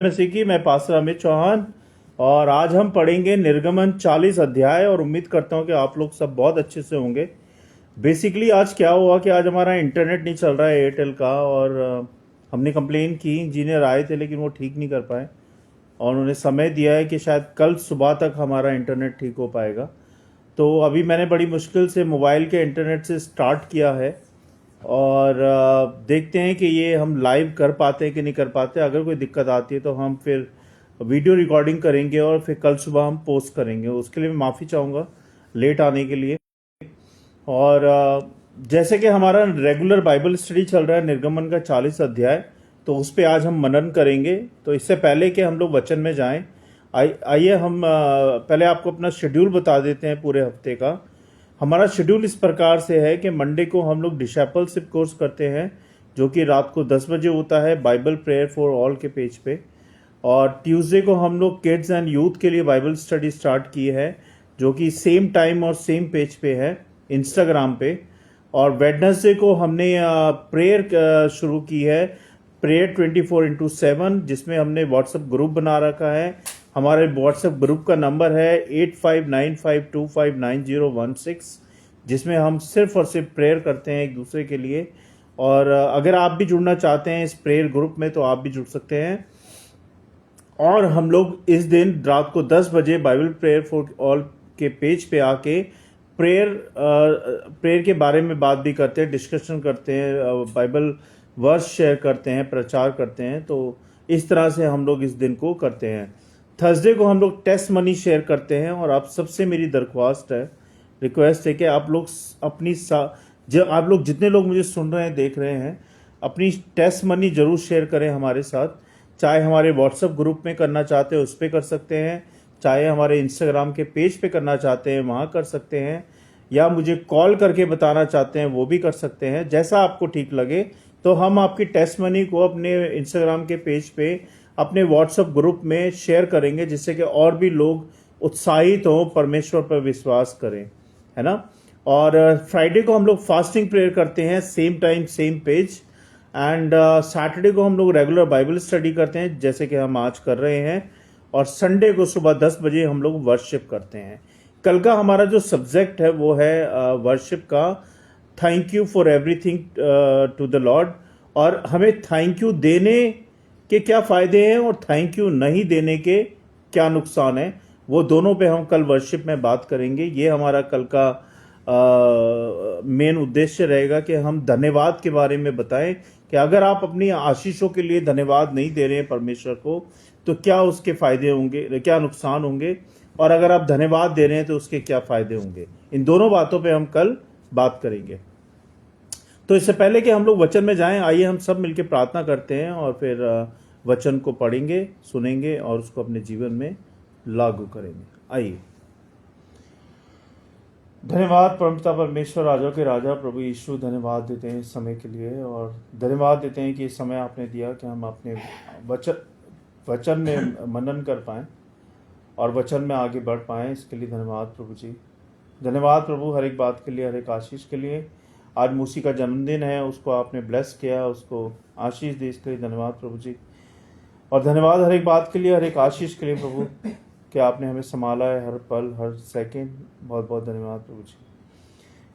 मसीह की, मैं पास्टर अमित चौहान और आज हम पढ़ेंगे निर्गमन 40 अध्याय और उम्मीद करता हूं कि आप लोग सब बहुत अच्छे से होंगे। बेसिकली आज क्या हुआ कि आज हमारा इंटरनेट नहीं चल रहा है एयरटेल का, और हमने कंप्लेन की, इंजीनियर आए थे लेकिन वो ठीक नहीं कर पाए और उन्होंने समय दिया है कि शायद कल सुबह तक हमारा इंटरनेट ठीक हो पाएगा। तो अभी मैंने बड़ी मुश्किल से मोबाइल के इंटरनेट से स्टार्ट किया है और देखते हैं कि ये हम लाइव कर पाते हैं कि नहीं कर पाते। अगर कोई दिक्कत आती है तो हम फिर वीडियो रिकॉर्डिंग करेंगे और फिर कल सुबह हम पोस्ट करेंगे। उसके लिए मैं माफ़ी चाहूँगा लेट आने के लिए। और जैसे कि हमारा रेगुलर बाइबल स्टडी चल रहा है निर्गमन का 40 अध्याय, तो उस पर आज हम मनन करेंगे। तो इससे पहले कि हम लोग वचन में जाएं, आइए हम पहले आपको अपना शेड्यूल बता देते हैं पूरे हफ्ते का। हमारा शेड्यूल इस प्रकार से है कि मंडे को हम लोग डिसाइपलशिप कोर्स करते हैं जो कि रात को 10 बजे होता है बाइबल प्रेयर फॉर ऑल के पेज पे। और ट्यूसडे को हम लोग किड्स एंड यूथ के लिए बाइबल स्टडी स्टार्ट की है जो कि सेम टाइम और सेम पेज पे है इंस्टाग्राम पे। और वेडनेसडे को हमने प्रेयर शुरू की है, प्रेयर 24/7, जिसमें हमने व्हाट्सएप ग्रुप बना रखा है। हमारे व्हाट्सएप ग्रुप का नंबर है 8595259016, जिसमें हम सिर्फ और सिर्फ प्रेयर करते हैं एक दूसरे के लिए। और अगर आप भी जुड़ना चाहते हैं इस प्रेयर ग्रुप में तो आप भी जुड़ सकते हैं। और हम लोग इस दिन रात को 10 बजे बाइबल प्रेयर फॉर ऑल के पेज पे आके प्रेयर के बारे में बात भी करते हैं, डिस्कशन करते हैं, बाइबल वर्स शेयर करते हैं, प्रचार करते हैं। तो इस तरह से हम लोग इस दिन को करते हैं। थर्सडे को हम लोग टेस्ट मनी शेयर करते हैं। और आप सबसे मेरी दरख्वास्त है, रिक्वेस्ट है कि आप लोग आप लोग जितने लोग मुझे सुन रहे हैं, देख रहे हैं, अपनी टेस्ट मनी जरूर शेयर करें हमारे साथ। चाहे हमारे व्हाट्सएप ग्रुप में करना चाहते हैं उस पर कर सकते हैं, चाहे हमारे इंस्टाग्राम के पेज पे करना चाहते हैं वहाँ कर सकते हैं, या मुझे कॉल करके बताना चाहते हैं वो भी कर सकते हैं। जैसा आपको ठीक लगे। तो हम आपकी टेस्ट मनी को अपने इंस्टाग्राम के पेज पे, अपने व्हाट्सएप ग्रुप में शेयर करेंगे, जिससे कि और भी लोग उत्साहित हों, परमेश्वर पर विश्वास करें, है ना। और फ्राइडे को हम लोग फास्टिंग प्रेयर करते हैं, same time same page. And Saturday को हम लोग रेगुलर बाइबल स्टडी करते हैं जैसे कि हम आज कर रहे हैं। और संडे को सुबह 10 बजे हम लोग वर्शिप करते हैं। कल का हमारा जो सब्जेक्ट है वो है वर्शिप का, thank you for everything to the Lord. और हमें थैंक यू देने के क्या फ़ायदे हैं और थैंक यू नहीं देने के क्या नुकसान है, वो दोनों पे हम कल वर्शिप में बात करेंगे। ये हमारा कल का मेन उद्देश्य रहेगा कि हम धन्यवाद के बारे में बताएं कि अगर आप अपनी आशीषों के लिए धन्यवाद नहीं दे रहे हैं परमेश्वर को तो क्या उसके फ़ायदे होंगे, क्या नुकसान होंगे, और अगर आप धन्यवाद दे रहे हैं तो उसके क्या फ़ायदे होंगे। इन दोनों बातों पे हम कल बात करेंगे। तो इससे पहले कि हम लोग वचन में जाएं, आइए हम सब मिलकर प्रार्थना करते हैं और फिर वचन को पढ़ेंगे, सुनेंगे और उसको अपने जीवन में लागू करेंगे। आइए। धन्यवाद परमपिता परमेश्वर, राजा के राजा, प्रभु यीशु, धन्यवाद देते हैं इस समय के लिए और धन्यवाद देते हैं कि इस समय आपने दिया कि हम अपने वचन में मनन कर पाएँ और वचन में आगे बढ़ पाएँ। इसके लिए धन्यवाद प्रभु जी। धन्यवाद प्रभु हर एक बात के लिए, हर एक आशीष के लिए। आज मूसी का जन्मदिन है, उसको आपने ब्लेस किया, उसको आशीष दी, इसके लिए धन्यवाद प्रभु जी। और धन्यवाद हर एक बात के लिए, हर एक आशीष के लिए प्रभु कि आपने हमें संभाला है हर पल, हर सेकंड। बहुत बहुत धन्यवाद प्रभु जी।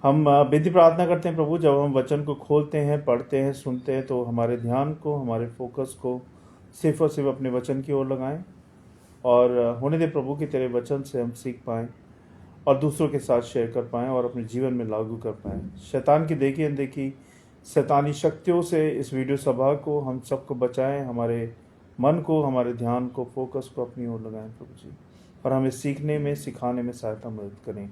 हम विनती प्रार्थना करते हैं प्रभु, जब हम वचन को खोलते हैं, पढ़ते हैं, सुनते हैं, तो हमारे ध्यान को, हमारे फोकस को सिर्फ और सिर्फ अपने वचन की ओर लगाएं। और होने दे प्रभु कि तेरे वचन से हम सीख पाएँ और दूसरों के साथ शेयर कर पाएँ और अपने जीवन में लागू कर पाएँ। शैतान की देखी अनदेखी शैतानी शक्तियों से इस वीडियो सभा को हम सबको बचाएं, हमारे मन को, हमारे ध्यान को, फोकस को अपनी ओर लगाएं प्रभु जी। और हमें सीखने में, सिखाने में सहायता मदद करें।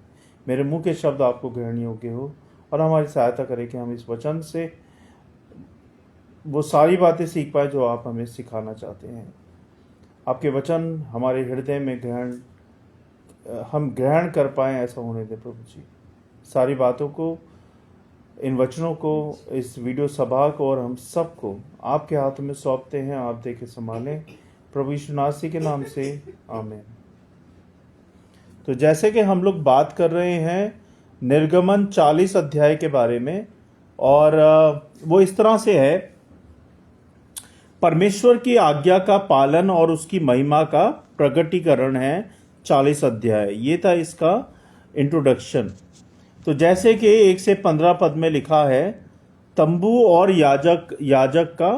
मेरे मुंह के शब्द आपको ग्रहण योग्य हो और हमारी सहायता करें कि हम इस वचन से वो सारी बातें सीख पाए जो आप हमें सिखाना चाहते हैं। आपके वचन हमारे हृदय में हम ग्रहण कर पाएँ, ऐसा होने दे प्रभु जी। सारी बातों को, इन वचनों को, इस वीडियो सभा को और हम सबको आपके हाथों में सौंपते हैं। आप देखे संभालें प्रभु यीशु मसीह के नाम से, आमीन। तो जैसे कि हम लोग बात कर रहे हैं निर्गमन 40 अध्याय के बारे में, और वो इस तरह से है परमेश्वर की आज्ञा का पालन और उसकी महिमा का प्रकटीकरण है 40 अध्याय। ये था इसका इंट्रोडक्शन। तो जैसे कि 1 से 15 पद में लिखा है, तंबू और याजक का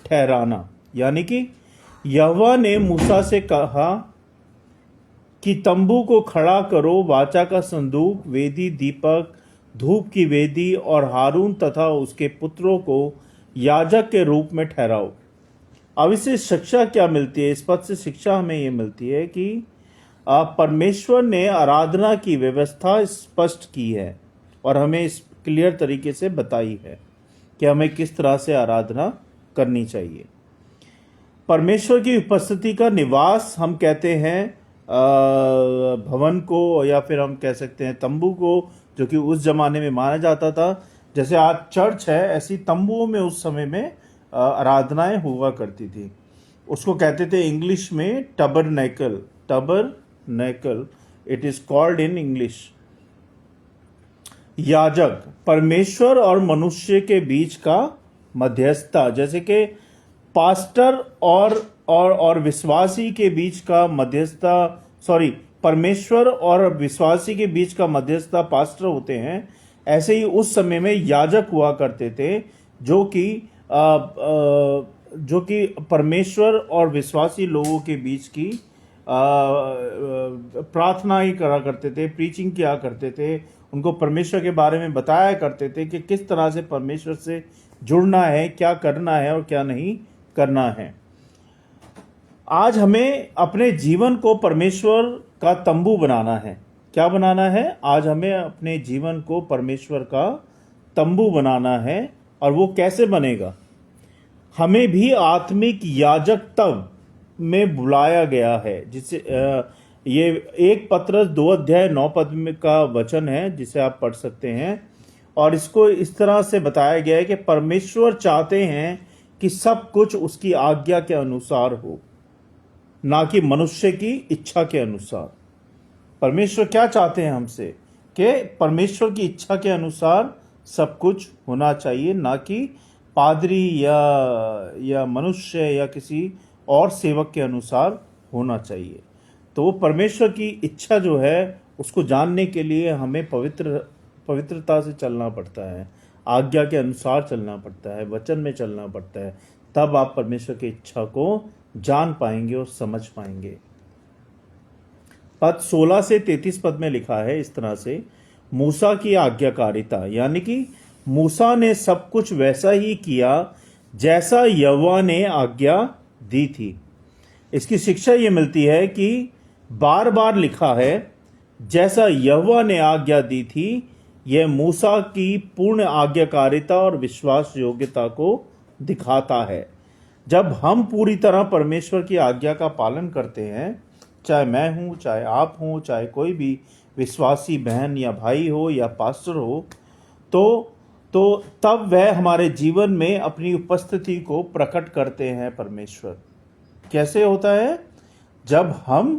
ठहराना, यानी कि यहोवा ने मूसा से कहा कि तंबू को खड़ा करो, वाचा का संदूक, वेदी, दीपक, धूप की वेदी और हारून तथा उसके पुत्रों को याजक के रूप में ठहराओ। अब इससे शिक्षा क्या मिलती है? इस पद से शिक्षा हमें ये मिलती है कि परमेश्वर ने आराधना की व्यवस्था स्पष्ट की है और हमें इस क्लियर तरीके से बताई है कि हमें किस तरह से आराधना करनी चाहिए। परमेश्वर की उपस्थिति का निवास हम कहते हैं भवन को, या फिर हम कह सकते हैं तंबू को, जो कि उस जमाने में माना जाता था। जैसे आज चर्च है, ऐसी तंबुओं में उस समय में आराधनाएं हुआ करती थी। उसको कहते थे इंग्लिश में tabernacle, it is called in English. याजक परमेश्वर और मनुष्य के बीच का मध्यस्थता, जैसे कि पास्टर और विश्वासी के बीच का मध्यस्थता, परमेश्वर और विश्वासी के बीच का मध्यस्थता पास्टर होते हैं। ऐसे ही उस समय में याजक हुआ करते थे जो कि परमेश्वर और विश्वासी लोगों के बीच की प्रार्थना ही करा करते थे, प्रीचिंग किया करते थे, उनको परमेश्वर के बारे में बताया करते थे कि किस तरह से परमेश्वर से जुड़ना है, क्या करना है और क्या नहीं करना है। आज हमें अपने जीवन को परमेश्वर का तंबू बनाना है। क्या बनाना है? आज हमें अपने जीवन को परमेश्वर का तंबू बनाना है। और वो कैसे बनेगा? हमें भी आत्मिक याजकत्व में बुलाया गया है, जिसे ये 1 पत्रस 2 अध्याय 9 पद में का वचन है, जिसे आप पढ़ सकते हैं। और इसको इस तरह से बताया गया है कि परमेश्वर चाहते हैं कि सब कुछ उसकी आज्ञा के अनुसार हो, ना कि मनुष्य की इच्छा के अनुसार। परमेश्वर क्या चाहते हैं हमसे? कि परमेश्वर की इच्छा के अनुसार सब कुछ होना चाहिए, ना कि पादरी या मनुष्य या किसी और सेवक के अनुसार होना चाहिए। तो वो परमेश्वर की इच्छा जो है उसको जानने के लिए हमें पवित्रता से चलना पड़ता है, आज्ञा के अनुसार चलना पड़ता है, वचन में चलना पड़ता है। तब आप परमेश्वर की इच्छा को जान पाएंगे और समझ पाएंगे। पद 16 से 33 पद में लिखा है इस तरह से, मूसा की आज्ञाकारिता, यानी कि मूसा ने सब कुछ वैसा ही किया जैसा यहोवा ने आज्ञा दी थी। इसकी शिक्षा ये मिलती है कि बार बार लिखा है जैसा यहोवा ने आज्ञा दी थी। यह मूसा की पूर्ण आज्ञाकारिता और विश्वास योग्यता को दिखाता है। जब हम पूरी तरह परमेश्वर की आज्ञा का पालन करते हैं, चाहे मैं हूँ, चाहे आप हूँ, चाहे कोई भी विश्वासी बहन या भाई हो या पास्टर हो, तो तब वह हमारे जीवन में अपनी उपस्थिति को प्रकट करते हैं परमेश्वर। कैसे होता है? जब हम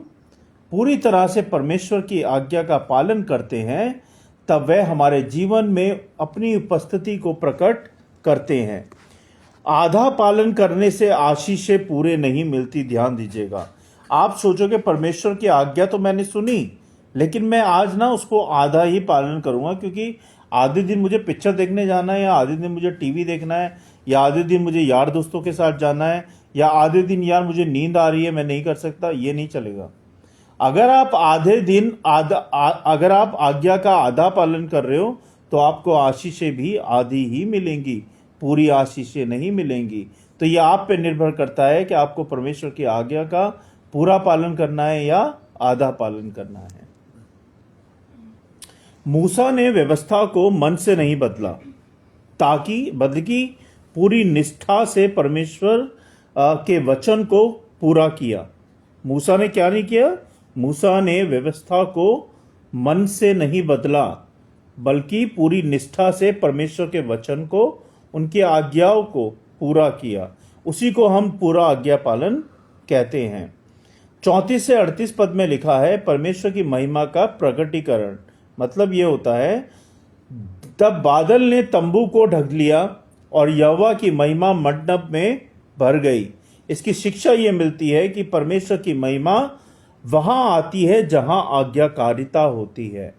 पूरी तरह से परमेश्वर की आज्ञा का पालन करते हैं, तब वह हमारे जीवन में अपनी उपस्थिति को प्रकट करते हैं। आधा पालन करने से आशीषें पूरे नहीं मिलती। ध्यान दीजिएगा। आप सोचोगे परमेश्वर की आज्ञा तो मैंने सुनी, लेकिन मैं आज ना उसको आधा ही पालन करूंगा, क्योंकि आधे दिन मुझे पिक्चर देखने जाना है, या आधे दिन मुझे टीवी देखना है, या आधे दिन मुझे यार दोस्तों के साथ जाना है, या आधे दिन यार मुझे नींद आ रही है, मैं नहीं कर सकता। ये नहीं चलेगा। अगर आप अगर आप आज्ञा का आधा पालन कर रहे हो, तो आपको आशीषें भी आधी ही मिलेंगी, पूरी आशीषें नहीं मिलेंगी। तो ये आप पे निर्भर करता है कि आपको परमेश्वर की आज्ञा का पूरा पालन करना है या आधा पालन करना है। मूसा ने व्यवस्था को मन से नहीं बदला, बल्कि पूरी निष्ठा से परमेश्वर के वचन को पूरा किया। मूसा ने क्या नहीं किया? मूसा ने व्यवस्था को मन से नहीं बदला, बल्कि पूरी निष्ठा से परमेश्वर के वचन को, उनकी आज्ञाओं को पूरा किया। उसी को हम पूरा आज्ञा पालन कहते हैं। 34 से 38 पद में लिखा है, परमेश्वर की महिमा का प्रकटीकरण। मतलब ये होता है, तब बादल ने तंबू को ढक लिया और यहोवा की महिमा मंडप में भर गई। इसकी शिक्षा ये मिलती है कि परमेश्वर की महिमा वहां आती है जहां आज्ञाकारिता होती है,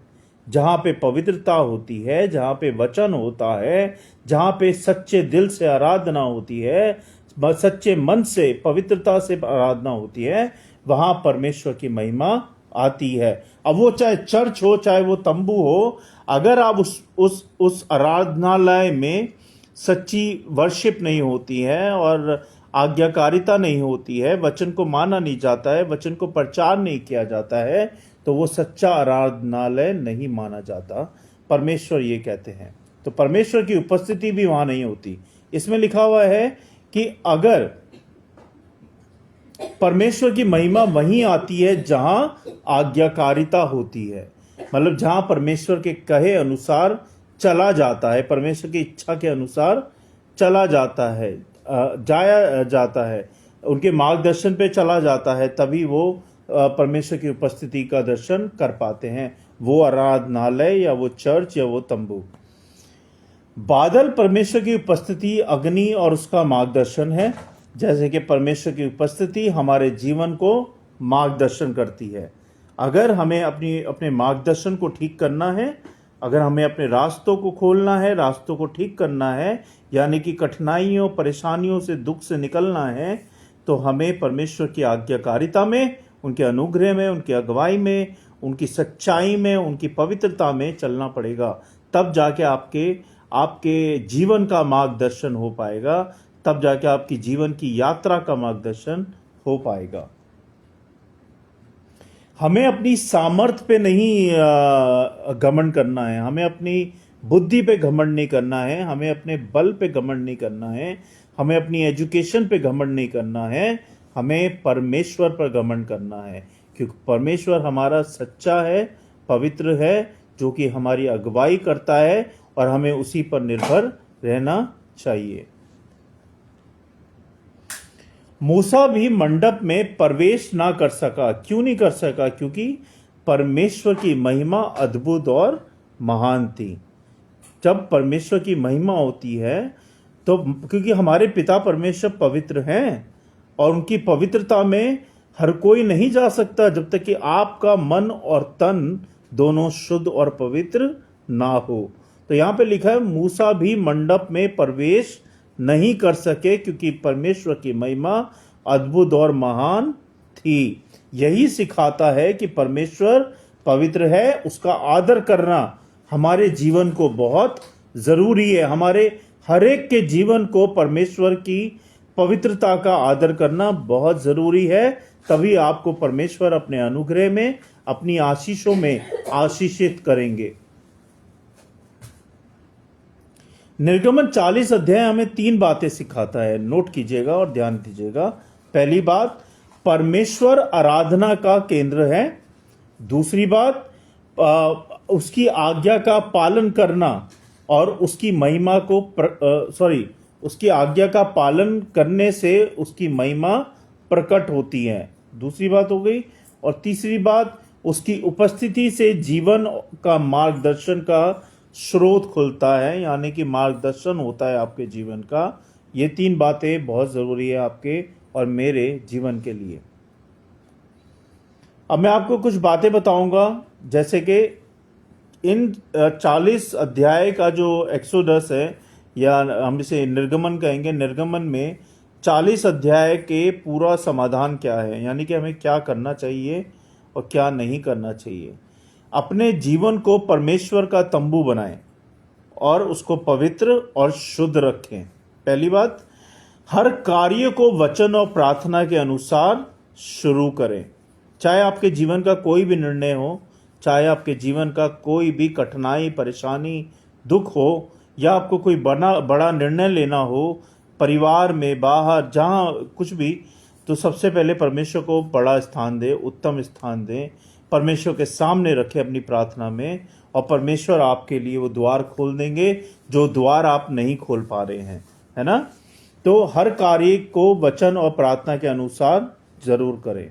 जहां पे पवित्रता होती है, जहां पे वचन होता है, जहां पे सच्चे दिल से आराधना होती है, सच्चे मन से पवित्रता से आराधना होती है, वहां परमेश्वर की महिमा आती है। अब वो चाहे चर्च हो, चाहे वो तंबू हो, अगर आप उस आराधनालय में सच्ची वर्शिप नहीं होती है और आज्ञाकारिता नहीं होती है, वचन को माना नहीं जाता है, वचन को प्रचार नहीं किया जाता है, तो वो सच्चा आराधनालय नहीं माना जाता। परमेश्वर ये कहते हैं। तो परमेश्वर की उपस्थिति भी वहां नहीं होती। इसमें लिखा हुआ है कि अगर परमेश्वर की महिमा वहीं आती है जहां आज्ञाकारिता होती है, मतलब जहां परमेश्वर के कहे अनुसार चला जाता है, परमेश्वर की इच्छा के अनुसार चला जाता है, जाया जाता है, उनके मार्गदर्शन पे चला जाता है, तभी वो परमेश्वर की उपस्थिति का दर्शन कर पाते हैं। वो आराधनालय या वो चर्च या वो तंबू। बादल परमेश्वर की उपस्थिति, अग्नि और उसका मार्गदर्शन है। जैसे कि परमेश्वर की उपस्थिति हमारे जीवन को मार्गदर्शन करती है। अगर हमें अपने मार्गदर्शन को ठीक करना है, अगर हमें अपने रास्तों को खोलना है, रास्तों को ठीक करना है, यानी कि कठिनाइयों, परेशानियों से, दुख से निकलना है, तो हमें परमेश्वर की आज्ञाकारिता में, उनके अनुग्रह में, उनकी अगुवाई में, उनकी सच्चाई में, उनकी पवित्रता में चलना पड़ेगा। तब जाके आपके जीवन का मार्गदर्शन हो पाएगा, तब जाके आपकी जीवन की यात्रा का मार्गदर्शन हो पाएगा। हमें अपनी सामर्थ्य पे नहीं घमंड करना है, हमें अपनी बुद्धि पे घमंड नहीं करना है, हमें अपने बल पे घमंड नहीं करना है, हमें अपनी एजुकेशन पे घमंड नहीं करना है, हमें परमेश्वर पर घमंड करना है, क्योंकि परमेश्वर हमारा सच्चा है, पवित्र है, जो कि हमारी अगुवाई करता है, और हमें उसी पर निर्भर रहना चाहिए। मूसा भी मंडप में प्रवेश ना कर सका। क्यों नहीं कर सका? क्योंकि परमेश्वर की महिमा अद्भुत और महान थी। जब परमेश्वर की महिमा होती है तो, क्योंकि हमारे पिता परमेश्वर पवित्र हैं और उनकी पवित्रता में हर कोई नहीं जा सकता जब तक कि आपका मन और तन दोनों शुद्ध और पवित्र ना हो। तो यहाँ पे लिखा है मूसा भी मंडप में प्रवेश नहीं कर सके क्योंकि परमेश्वर की महिमा अद्भुत और महान थी। यही सिखाता है कि परमेश्वर पवित्र है, उसका आदर करना हमारे जीवन को बहुत जरूरी है। हमारे हर एक के जीवन को परमेश्वर की पवित्रता का आदर करना बहुत जरूरी है। तभी आपको परमेश्वर अपने अनुग्रह में, अपनी आशीषों में आशीषित करेंगे। निर्गमन 40 अध्याय हमें 3 बातें सिखाता है। नोट कीजिएगा और ध्यान दीजिएगा। पहली बात, परमेश्वर आराधना का केंद्र है। दूसरी बात, उसकी आज्ञा का पालन करना और उसकी महिमा को उसकी आज्ञा का पालन करने से उसकी महिमा प्रकट होती है। दूसरी बात हो गई। और तीसरी बात, उसकी उपस्थिति से जीवन का मार्गदर्शन का स्रोत खुलता है, यानी कि मार्गदर्शन होता है आपके जीवन का। ये 3 बातें बहुत जरूरी है आपके और मेरे जीवन के लिए। अब मैं आपको कुछ बातें बताऊंगा, जैसे कि इन 40 अध्याय का जो एक्सोडस है, या हम इसे निर्गमन कहेंगे, निर्गमन में 40 अध्याय के पूरा समाधान क्या है, यानी कि हमें क्या करना चाहिए और क्या नहीं करना चाहिए। अपने जीवन को परमेश्वर का तंबू बनाएं और उसको पवित्र और शुद्ध रखें। पहली बात, हर कार्य को वचन और प्रार्थना के अनुसार शुरू करें। चाहे आपके जीवन का कोई भी निर्णय हो, चाहे आपके जीवन का कोई भी कठिनाई, परेशानी, दुख हो, या आपको कोई बड़ा निर्णय लेना हो, परिवार में, बाहर, जहाँ कुछ भी, तो सबसे पहले परमेश्वर को बड़ा स्थान दें, उत्तम स्थान दें, परमेश्वर के सामने रखें अपनी प्रार्थना में, और परमेश्वर आपके लिए वो द्वार खोल देंगे जो द्वार आप नहीं खोल पा रहे हैं, है ना। तो हर कार्य को वचन और प्रार्थना के अनुसार जरूर करें।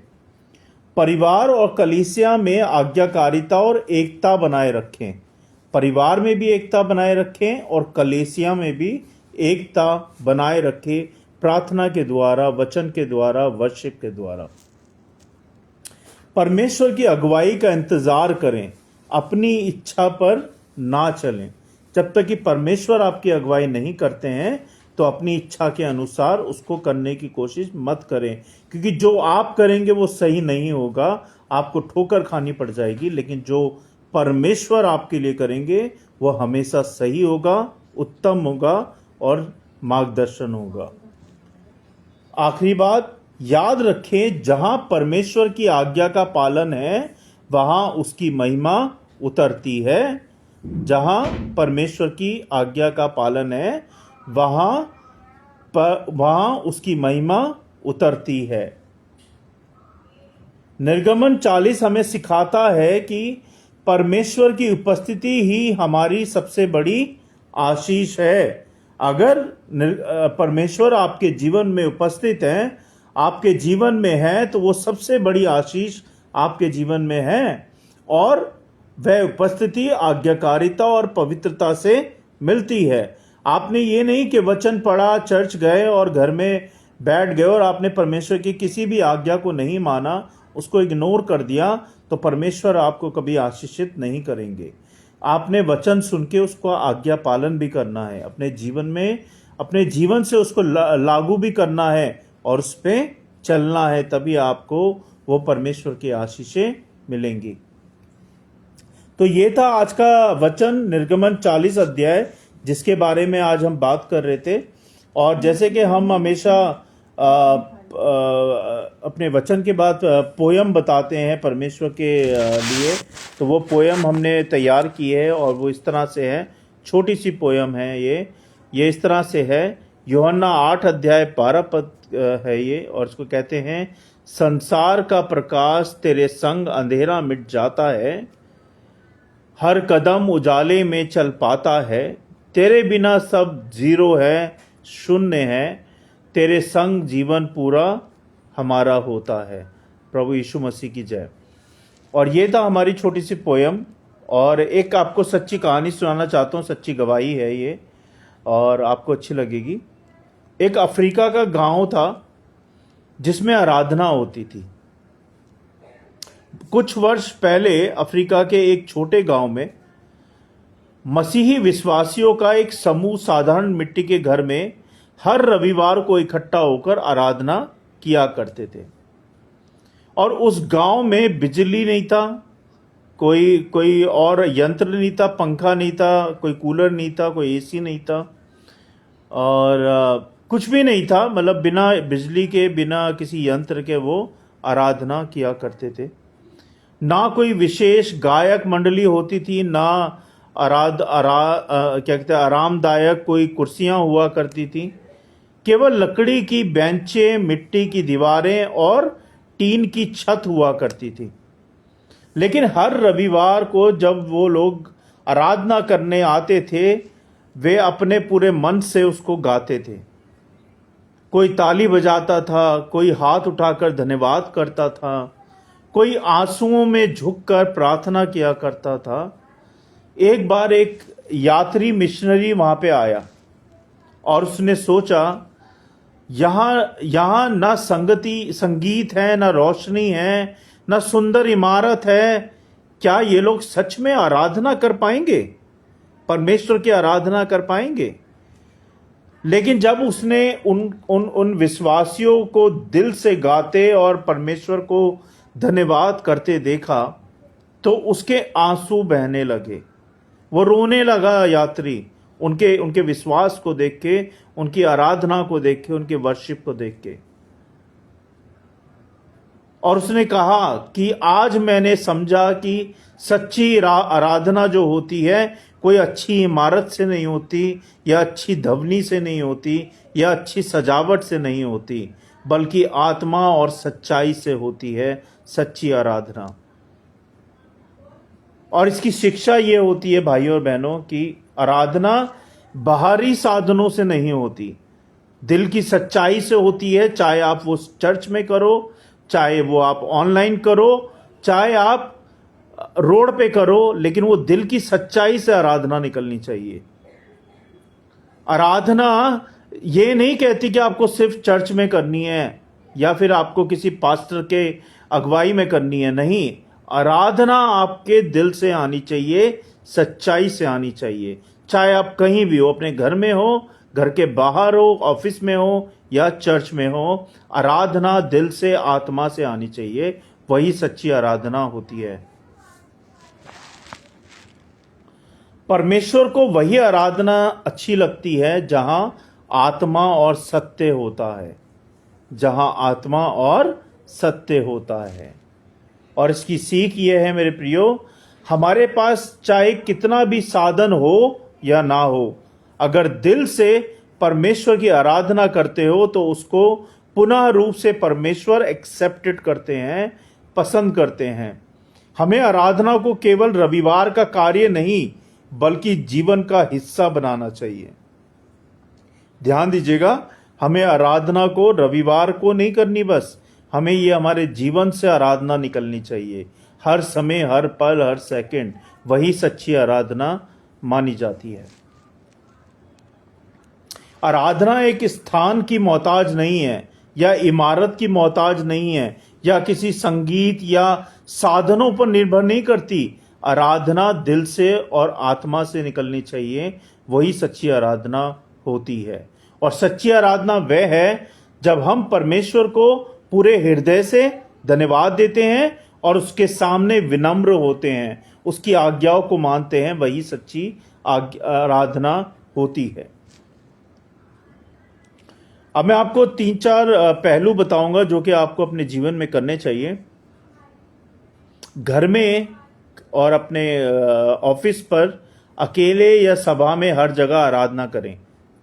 परिवार और कलीसिया में आज्ञाकारिता और एकता बनाए रखें। परिवार में भी एकता बनाए रखें और कलीसिया में भी एकता बनाए रखें। प्रार्थना के द्वारा, वचन के द्वारा, वर्शिप के द्वारा। परमेश्वर की अगुवाई का इंतजार करें, अपनी इच्छा पर ना चलें। जब तक कि परमेश्वर आपकी अगुवाई नहीं करते हैं तो अपनी इच्छा के अनुसार उसको करने की कोशिश मत करें, क्योंकि जो आप करेंगे वो सही नहीं होगा, आपको ठोकर खानी पड़ जाएगी। लेकिन जो परमेश्वर आपके लिए करेंगे वो हमेशा सही होगा, उत्तम होगा और मार्गदर्शन होगा। आखिरी बात, याद रखें, जहां परमेश्वर की आज्ञा का पालन है वहां उसकी महिमा उतरती है। जहां परमेश्वर की आज्ञा का पालन है वहां उसकी महिमा उतरती है। निर्गमन 40 हमें सिखाता है कि परमेश्वर की उपस्थिति ही हमारी सबसे बड़ी आशीष है। अगर परमेश्वर आपके जीवन में उपस्थित हैं, आपके जीवन में है, तो वो सबसे बड़ी आशीष आपके जीवन में है। और वह उपस्थिति आज्ञाकारिता और पवित्रता से मिलती है। आपने ये नहीं कि वचन पढ़ा, चर्च गए और घर में बैठ गए और आपने परमेश्वर की किसी भी आज्ञा को नहीं माना, उसको इग्नोर कर दिया, तो परमेश्वर आपको कभी आशीषित नहीं करेंगे। आपने वचन सुन के उसको आज्ञा पालन भी करना है, अपने जीवन में, अपने जीवन से उसको लागू भी करना है और उस पर चलना है, तभी आपको वो परमेश्वर की आशीषें मिलेंगी। तो ये था आज का वचन, निर्गमन 40 अध्याय, जिसके बारे में आज हम बात कर रहे थे। और जैसे कि हम हमेशा अपने वचन के बाद पोयम बताते हैं परमेश्वर के लिए, तो वो पोयम हमने तैयार की है और वो इस तरह से है, छोटी सी पोयम है ये इस तरह से है। यूहन्ना 8 अध्याय 12 पद है ये, और इसको कहते हैं, संसार का प्रकाश तेरे संग अंधेरा मिट जाता है, हर कदम उजाले में चल पाता है, तेरे बिना सब जीरो है, शून्य है, तेरे संग जीवन पूरा हमारा होता है। प्रभु यीशु मसीह की जय। और ये था हमारी छोटी सी पोयम। और एक आपको सच्ची कहानी सुनाना चाहता हूँ, सच्ची गवाही है ये और आपको अच्छी लगेगी। एक अफ्रीका का गांव था जिसमें आराधना होती थी। कुछ वर्ष पहले अफ्रीका के एक छोटे गांव में मसीही विश्वासियों का एक समूह साधारण मिट्टी के घर में हर रविवार को इकट्ठा होकर आराधना किया करते थे। और उस गांव में बिजली नहीं था, कोई और यंत्र नहीं था, पंखा नहीं था, कोई कूलर नहीं था, कोई एसी नहीं था, और कुछ भी नहीं था। मतलब बिना बिजली के, बिना किसी यंत्र के वो आराधना किया करते थे। ना कोई विशेष गायक मंडली होती थी, ना क्या कहते हैं, आरामदायक कोई कुर्सियां हुआ करती थी। केवल लकड़ी की बेंचें, मिट्टी की दीवारें और टीन की छत हुआ करती थी। लेकिन हर रविवार को जब वो लोग आराधना करने आते थे, वे अपने पूरे मन से उसको गाते थे। कोई ताली बजाता था, कोई हाथ उठाकर धन्यवाद करता था, कोई आंसुओं में झुककर प्रार्थना किया करता था। एक बार एक यात्री मिशनरी वहां पे आया और उसने सोचा, यहाँ ना संगीत है, ना रोशनी है, ना सुंदर इमारत है, क्या ये लोग सच में आराधना कर पाएंगे, परमेश्वर की आराधना कर पाएंगे? लेकिन जब उसने उन विश्वासियों को दिल से गाते और परमेश्वर को धन्यवाद करते देखा, तो उसके आंसू बहने लगे। वो रोने लगा यात्री, उनके विश्वास को देख के, उनकी आराधना को देख के, उनके वर्शिप को देख के। और उसने कहा कि आज मैंने समझा कि सच्ची आराधना जो होती है, कोई अच्छी इमारत से नहीं होती, या अच्छी ध्वनि से नहीं होती, या अच्छी सजावट से नहीं होती, बल्कि आत्मा और सच्चाई से होती है सच्ची आराधना। और इसकी शिक्षा ये होती है भाइयों और बहनों कि आराधना बाहरी साधनों से नहीं होती, दिल की सच्चाई से होती है। चाहे आप वो चर्च में करो, चाहे वो आप ऑनलाइन करो, चाहे आप रोड पे करो, लेकिन वो दिल की सच्चाई से आराधना निकलनी चाहिए। आराधना ये नहीं कहती कि आपको सिर्फ चर्च में करनी है या फिर आपको किसी पास्टर के अगुवाई में करनी है। नहीं, आराधना आपके दिल से आनी चाहिए, सच्चाई से आनी चाहिए। चाहे आप कहीं भी हो, अपने घर में हो, घर के बाहर हो, ऑफिस में हो या चर्च में हो, आराधना दिल से, आत्मा से आनी चाहिए। वही सच्ची आराधना होती है। परमेश्वर को वही आराधना अच्छी लगती है जहां आत्मा और सत्य होता है, जहां आत्मा और सत्य होता है। और इसकी सीख यह है मेरे प्रियो, हमारे पास चाहे कितना भी साधन हो या ना हो, अगर दिल से परमेश्वर की आराधना करते हो तो उसको पुनः रूप से परमेश्वर एक्सेप्टेड करते हैं, पसंद करते हैं। हमें आराधना को केवल रविवार का कार्य नहीं बल्कि जीवन का हिस्सा बनाना चाहिए। ध्यान दीजिएगा, हमें आराधना को रविवार को नहीं करनी, बस हमें ये हमारे जीवन से आराधना निकलनी चाहिए। हर समय, हर पल, हर सेकंड वही सच्ची आराधना मानी जाती है। आराधना एक स्थान की मोहताज नहीं है या इमारत की मोहताज नहीं है या किसी संगीत या साधनों पर निर्भर नहीं करती। आराधना दिल से और आत्मा से निकलनी चाहिए, वही सच्ची आराधना होती है। और सच्ची आराधना वह है जब हम परमेश्वर को पूरे हृदय से धन्यवाद देते हैं और उसके सामने विनम्र होते हैं, उसकी आज्ञाओं को मानते हैं, वही सच्ची आराधना होती है। अब मैं आपको 3-4 पहलू बताऊंगा जो कि आपको अपने जीवन में करने चाहिए। घर में और अपने ऑफिस पर, अकेले या सभा में, हर जगह आराधना करें।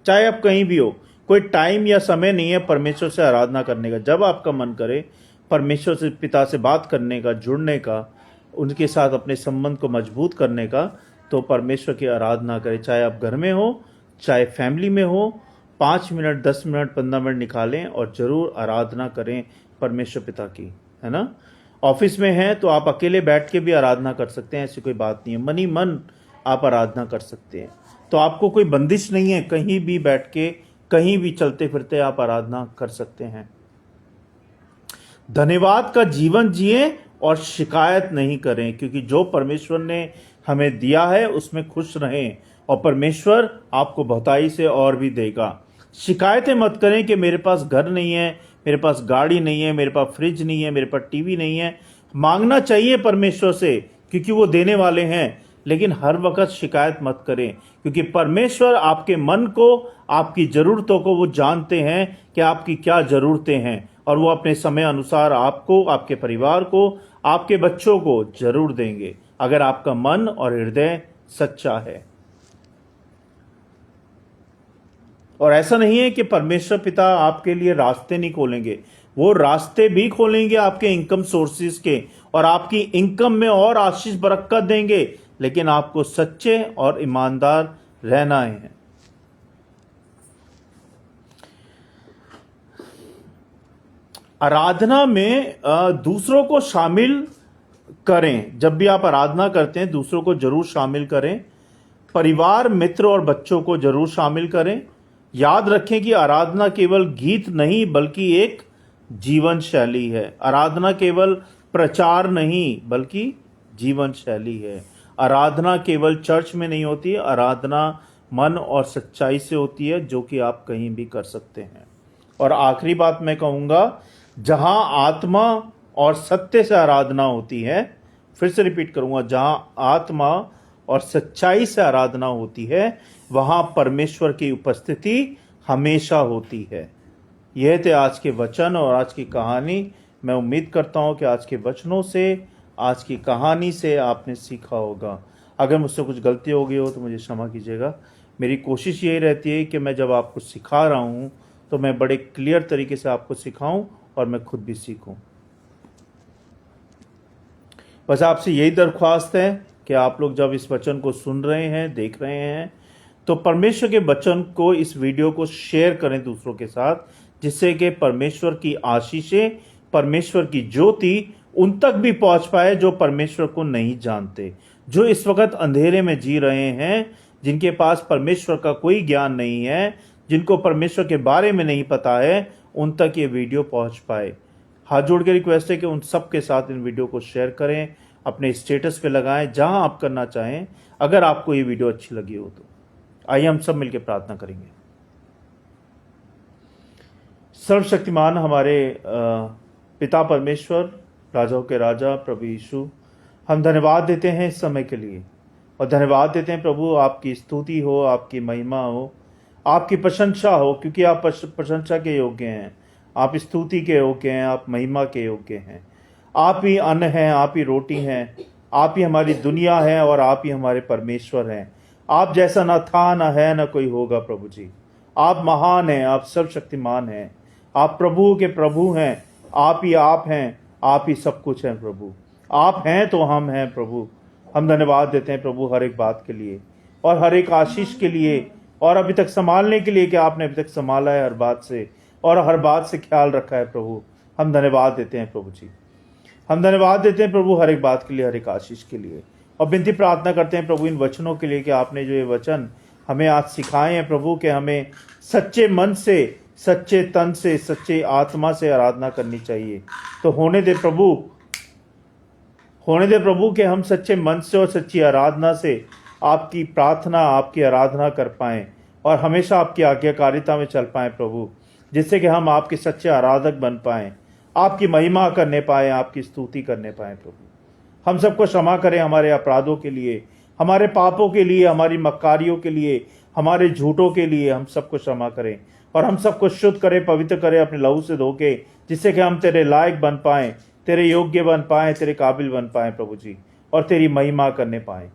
चाहे आप कहीं भी हो, कोई टाइम या समय नहीं है परमेश्वर से आराधना करने का। जब आपका मन करे परमेश्वर से, पिता से बात करने का, जुड़ने का, उनके साथ अपने संबंध को मजबूत करने का, तो परमेश्वर की आराधना करें। चाहे आप घर में हो, चाहे फैमिली में हो, 5 मिनट, 10 मिनट, 15 मिनट निकालें और जरूर आराधना करें परमेश्वर पिता की, है ना। ऑफिस में हैं तो आप अकेले बैठ के भी आराधना कर सकते हैं, ऐसी कोई बात नहीं है। मन ही मन आप आराधना कर सकते हैं, तो आपको कोई बंदिश नहीं है। कहीं भी बैठ के, कहीं भी चलते फिरते आप आराधना कर सकते हैं। धन्यवाद का जीवन जिए और शिकायत नहीं करें, क्योंकि जो परमेश्वर ने हमें दिया है उसमें खुश रहें और परमेश्वर आपको बहुताई से और भी देगा। शिकायतें मत करें कि मेरे पास घर नहीं है, मेरे पास गाड़ी नहीं है, मेरे पास फ्रिज नहीं है, मेरे पास टीवी नहीं है। मांगना चाहिए परमेश्वर से, क्योंकि वो देने वाले हैं, लेकिन हर वक्त शिकायत मत करें, क्योंकि परमेश्वर आपके मन को, आपकी ज़रूरतों को वो जानते हैं कि आपकी क्या ज़रूरतें हैं, और वो अपने समय अनुसार आपको, आपके परिवार को, आपके बच्चों को जरूर देंगे, अगर आपका मन और हृदय सच्चा है। और ऐसा नहीं है कि परमेश्वर पिता आपके लिए रास्ते नहीं खोलेंगे, वो रास्ते भी खोलेंगे आपके इनकम सोर्सेज के, और आपकी इनकम में और आशीष बरकत देंगे, लेकिन आपको सच्चे और ईमानदार रहना है। आराधना में दूसरों को शामिल करें। जब भी आप आराधना करते हैं दूसरों को जरूर शामिल करें। परिवार, मित्र और बच्चों को जरूर शामिल करें। याद रखें कि आराधना केवल गीत नहीं बल्कि एक जीवन शैली है। आराधना केवल प्रचार नहीं बल्कि जीवन शैली है। आराधना केवल चर्च में नहीं होती, आराधना मन और सच्चाई से होती है, जो कि आप कहीं भी कर सकते हैं। और आखिरी बात मैं कहूँगा, जहां आत्मा और सत्य से आराधना होती है, फिर से रिपीट करूंगा, जहां आत्मा और सच्चाई से आराधना होती है, वहां परमेश्वर की उपस्थिति हमेशा होती है। यह थे आज के वचन और आज की कहानी। मैं उम्मीद करता हूं कि आज के वचनों से, आज की कहानी से आपने सीखा होगा। अगर मुझसे कुछ गलती हो गई हो तो मुझे क्षमा कीजिएगा। मेरी कोशिश यही रहती है कि मैं जब आपको सिखा रहा हूं तो मैं बड़े क्लियर तरीके से आपको सिखाऊं और मैं खुद भी सीखूं। बस आपसे यही दरख्वास्त है कि आप लोग जब इस वचन को सुन रहे हैं, देख रहे हैं, तो परमेश्वर के वचन को, इस वीडियो को शेयर करें दूसरों के साथ, जिससे कि परमेश्वर की आशीषें, परमेश्वर की ज्योति उन तक भी पहुंच पाए जो परमेश्वर को नहीं जानते, जो इस वक्त अंधेरे में जी रहे हैं, जिनके पास परमेश्वर का कोई ज्ञान नहीं है, जिनको परमेश्वर के बारे में नहीं पता है उन तक ये वीडियो पहुंच पाए। हाथ जोड़ के रिक्वेस्ट है कि उन सब के साथ इन वीडियो को शेयर करें, अपने स्टेटस पे लगाएं, जहां आप करना चाहें, अगर आपको ये वीडियो अच्छी लगी हो तो। आइए हम सब मिलकर प्रार्थना करेंगे। सर्वशक्तिमान हमारे पिता परमेश्वर, राजाओं के राजा प्रभु यीशु, हम धन्यवाद देते हैं इस समय के लिए, और धन्यवाद देते हैं प्रभु, आपकी स्तुति हो, आपकी महिमा हो, आपकी प्रशंसा हो, क्योंकि आप प्रशंसा के योग्य हैं, आप स्तुति के योग्य हैं, आप महिमा के योग्य हैं। आप ही अन्न हैं, आप ही रोटी हैं, आप ही हमारी दुनिया है, और आप ही हमारे परमेश्वर हैं। आप जैसा ना था, ना है, ना कोई होगा प्रभु जी। आप महान हैं, आप सर्वशक्तिमान हैं, आप प्रभु के प्रभु हैं, आप हैं, आप ही सब कुछ हैं प्रभु। आप हैं तो हम हैं प्रभु। हम धन्यवाद देते हैं प्रभु हर एक बात के लिए, और हर एक आशीष के लिए, और अभी तक संभालने के लिए कि आपने अभी तक संभाला है हर बात से, और हर बात से ख्याल रखा है प्रभु। हम धन्यवाद देते हैं प्रभु जी। हम धन्यवाद देते हैं प्रभु हर एक बात के लिए, हर एक आशीष के लिए, और विनती प्रार्थना करते हैं प्रभु इन वचनों के लिए कि आपने जो ये वचन हमें आज सिखाए हैं प्रभु, कि हमें सच्चे मन से, सच्चे तन से, सच्चे आत्मा से आराधना करनी चाहिए। तो होने दे प्रभु कि हम सच्चे मन से और सच्ची आराधना से आपकी प्रार्थना, आपकी आराधना कर पाएं, और हमेशा आपकी आज्ञाकारिता में चल पाएं प्रभु, जिससे कि हम आपके सच्चे आराधक बन पाएं, आपकी महिमा करने पाएं, आपकी स्तुति करने पाएं प्रभु। हम सबको क्षमा करें हमारे अपराधों के लिए, हमारे पापों के लिए, हमारी मक्कारियों के लिए, हमारे झूठों के लिए। हम सबको क्षमा करें, और हम सबको शुद्ध करें, पवित्र करें अपने लहू से धो के, जिससे कि हम तेरे लायक बन पाएं, तेरे योग्य बन पाएं, तेरे काबिल बन पाएं प्रभु जी, और तेरी महिमा करने पाएं।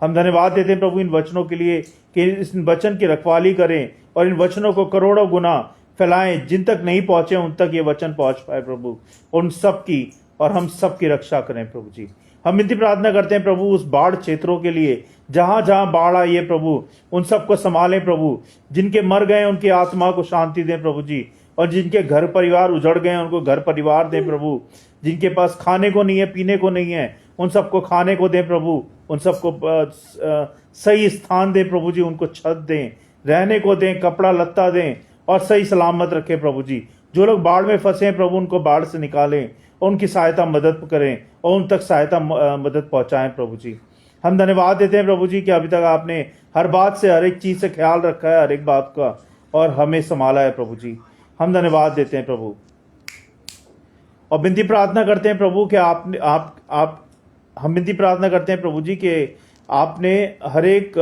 हम धन्यवाद देते हैं प्रभु इन वचनों के लिए कि इस वचन की रखवाली करें, और इन वचनों को करोड़ों गुना फैलाएं, जिन तक नहीं पहुंचे उन तक ये वचन पहुंच पाए प्रभु, उन सब की, और हम सब की रक्षा करें प्रभु जी। हम विनती प्रार्थना करते हैं प्रभु उस बाढ़ क्षेत्रों के लिए, जहां जहां बाढ़ आई है प्रभु, उन सबको संभालें प्रभु। जिनके मर गए उनकी आत्मा को शांति दें प्रभु जी, और जिनके घर परिवार उजड़ गए उनको घर परिवार दें प्रभु। जिनके पास खाने को नहीं है, पीने को नहीं है, उन सबको खाने को दें प्रभु। उन सबको सही स्थान दें प्रभु जी, उनको छत दें, रहने को दें, कपड़ा लत्ता दें, और सही सलामत रखें प्रभु जी। जो लोग बाढ़ में फंसे हैं प्रभु, उनको बाढ़ से निकालें, और उनकी सहायता मदद करें, और उन तक सहायता मदद पहुंचाएं प्रभु जी। हम धन्यवाद देते हैं प्रभु जी कि अभी तक आपने हर बात से, हर एक चीज से ख्याल रखा है, हर एक बात का, और हमें संभाला है प्रभु जी। हम धन्यवाद देते हैं प्रभु, और विनती प्रार्थना करते हैं प्रभु कि हम विनती प्रार्थना करते हैं प्रभु जी कि आपने हर एक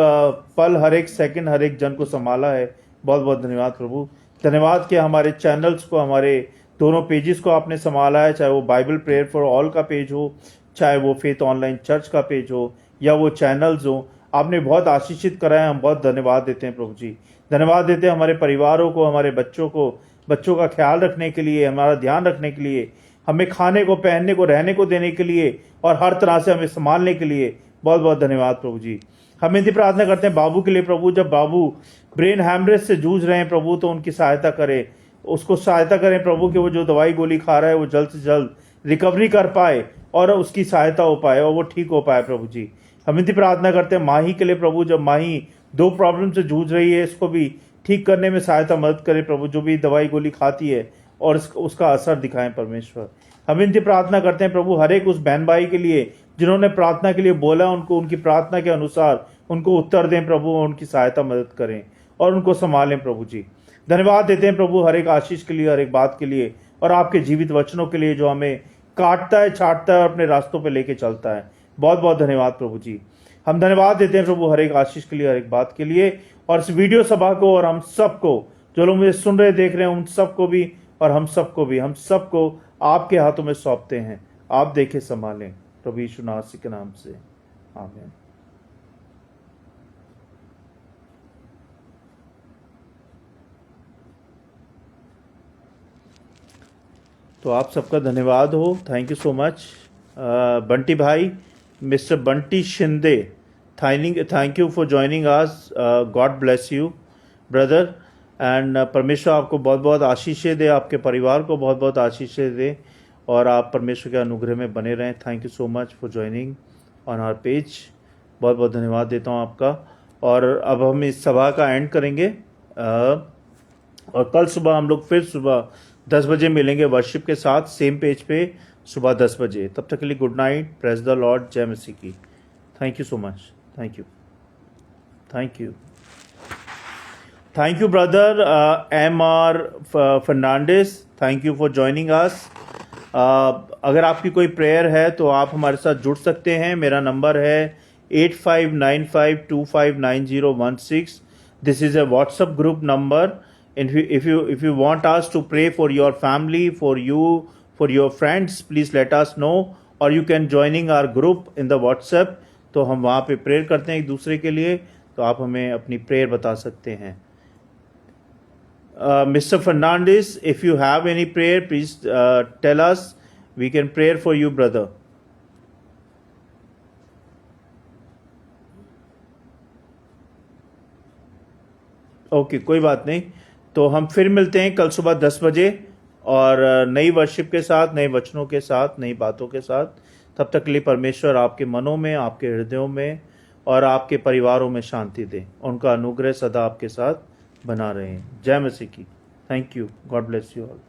पल, हर एक सेकंड, हर एक जन को संभाला है। बहुत बहुत धन्यवाद प्रभु। धन्यवाद कि हमारे चैनल्स को, हमारे दोनों पेजेस को आपने संभाला है, चाहे वो बाइबल प्रेयर फॉर ऑल का पेज हो, चाहे वो फेथ ऑनलाइन चर्च का पेज हो, या वो चैनल्स हो। आपने बहुत आशीषित करा है, हम बहुत धन्यवाद देते हैं प्रभु जी। धन्यवाद देते हैं हमारे परिवारों को, हमारे बच्चों को, बच्चों का ख्याल रखने के लिए, हमारा ध्यान रखने के लिए, हमें खाने को, पहनने को, रहने को देने के लिए, और हर तरह से हमें संभालने के लिए। बहुत बहुत धन्यवाद प्रभु जी। हम इनकी प्रार्थना करते हैं बाबू के लिए प्रभु, जब बाबू ब्रेन हैमरेज से जूझ रहे हैं प्रभु, तो उनकी सहायता करें, उसको सहायता करें प्रभु कि वो जो दवाई गोली खा रहा है वो जल्द से जल्द रिकवरी कर पाए, और उसकी सहायता हो पाए, और वो ठीक हो पाए प्रभु जी। हम इनकी प्रार्थना करते हैं माही के लिए प्रभु, जब माही 2 प्रॉब्लम से जूझ रही है, इसको भी ठीक करने में सहायता मदद करे प्रभु, जो भी दवाई गोली खाती है, और उसका असर दिखाएं परमेश्वर। हम इनकी प्रार्थना करते हैं प्रभु हर एक उस बहन भाई के लिए जिन्होंने प्रार्थना के लिए बोला, उनको उनकी प्रार्थना के अनुसार उनको उत्तर दें प्रभु, उनकी सहायता मदद करें, और उनको संभालें प्रभु जी। धन्यवाद देते हैं प्रभु हर एक आशीष के लिए, हर एक बात के लिए, और आपके जीवित वचनों के लिए, जो हमें काटता है, छाटता है, और अपने रास्तों पर लेके चलता है। बहुत बहुत धन्यवाद प्रभु जी। हम धन्यवाद देते हैं प्रभु हर एक आशीष के लिए, हर एक बात के लिए, और इस वीडियो सभा को, और हम सबको, जो लोग मुझे सुन रहे, देख रहे हैं, उन सबको भी, और हम सबको आपके हाथों में सौंपते हैं। आप देखें, संभालें प्रभु यीशु नासरी के नाम से, आमीन। तो आप सबका धन्यवाद हो, thank you so much. Bunty भाई, mister Bunty Shinde, thank you for joining us. God bless you brother, and परमेश्वर आपको बहुत बहुत आशीषें दे, आपके परिवार को बहुत बहुत आशीषें दे, और आप परमेश्वर के अनुग्रह में बने रहें। Thank you so much for joining on our page. बहुत बहुत धन्यवाद देता हूँ आपका। और अब हम इस सभा का एंड करेंगे। और कल सुबह हम लोग फिर सुबह 10 बजे मिलेंगे वर्शिप के साथ, सेम पेज पे सुबह 10 बजे। तब तक के लिए good night, praise the Lord, जय मसीह की। Thank you so much, thank you, thank you, thank you brother M.R. Fernandes, thank you for joining us. अगर आपकी कोई प्रेयर है तो आप हमारे साथ जुड़ सकते हैं। मेरा नंबर है 8595259016। This is a WhatsApp group number. If you want us to pray for your family, for you, for your friends, please let us know. Or you can joining our group in the WhatsApp. तो हम वहाँ पे prayer करते हैं एक दूसरे के लिए, तो आप हमें अपनी प्रेयर बता सकते हैं। Mr. Fernandez, if you have any prayer, please tell us. We can pray for you, brother. Okay, कोई बात नहीं। तो हम फिर मिलते हैं कल सुबह 10 बजे और नई वर्शिप के साथ, नए वचनों के साथ, नई बातों के साथ। तब तक के लिए परमेश्वर आपके मनों में, आपके हृदयों में और आपके परिवारों में शांति दे। उनका अनुग्रह सदा आपके साथ बना रहे। जय मसीह की। Thank you, God bless you all.